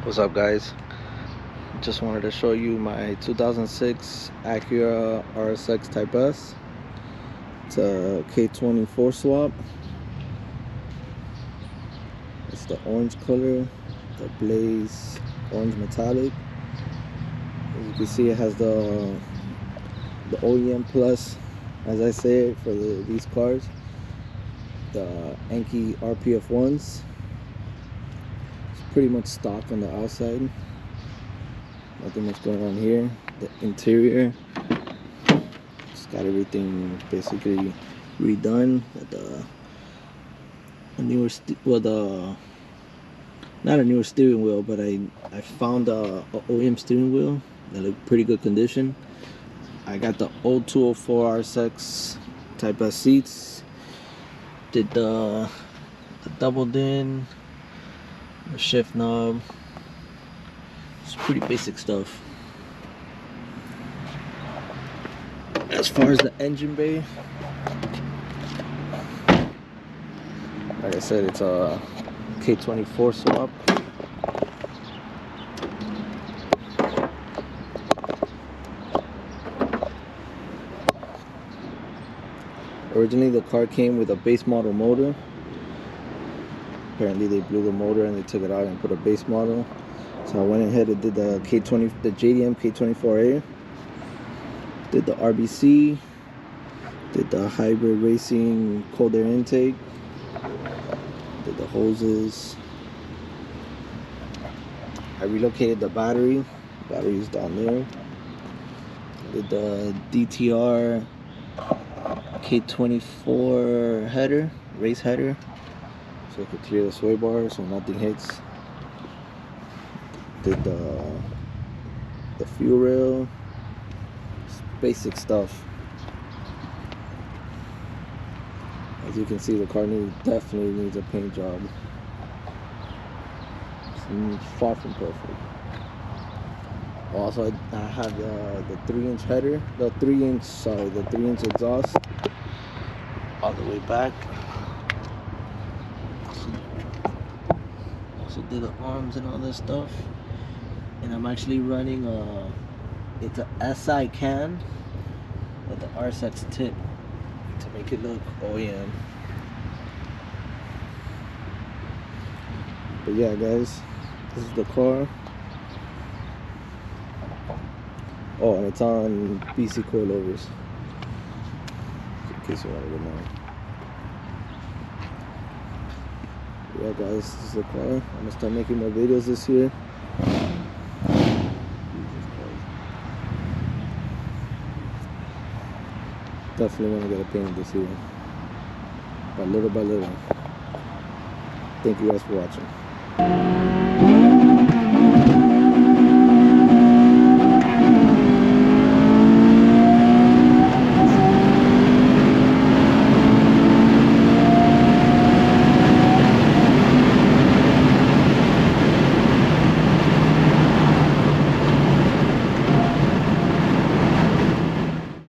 What's up, guys? Just wanted to show you my 2006 Acura RSX Type S. It's a K24 swap. It's the orange color, the blaze orange metallic. As you can see, it has the OEM plus, as I say it, for these cars, the Anki RPF ones. It's pretty much stock on the outside. Nothing much going on here. The interior, just got everything basically redone. Not a newer steering wheel, but I found a OEM steering wheel that looked pretty good condition. I got the old 204 RSX Type S seats. Did the doubled in, the shift knob. It's pretty basic stuff. As far as the engine bay, like I said, it's a K24 swap. Originally the car came with a base model motor. Apparently they blew the motor and they took it out and put a base model. So I went ahead and did the JDM K24A. Did the RBC. Did the hybrid racing cold air intake. Did the hoses. I relocated the battery. The battery is down there. Did the DTR K24 header, race header, so I could clear the sway bar so nothing hits. Did the fuel rail. It's basic stuff. As you can see, the car definitely needs a paint job. It's far from perfect. Also, I have the 3-inch header, the 3-inch exhaust all the way back. Also did the arms and all this stuff. And I'm actually running it's a SI can with the RSX tip to make it look OEM. But yeah, guys, this is the car. Oh, and it's on BC coilovers, in case you wanted to know. Yeah, guys, this is the car. I'm gonna start making more videos this year. Definitely want to get it painted this year, but little by little. Thank you guys for watching.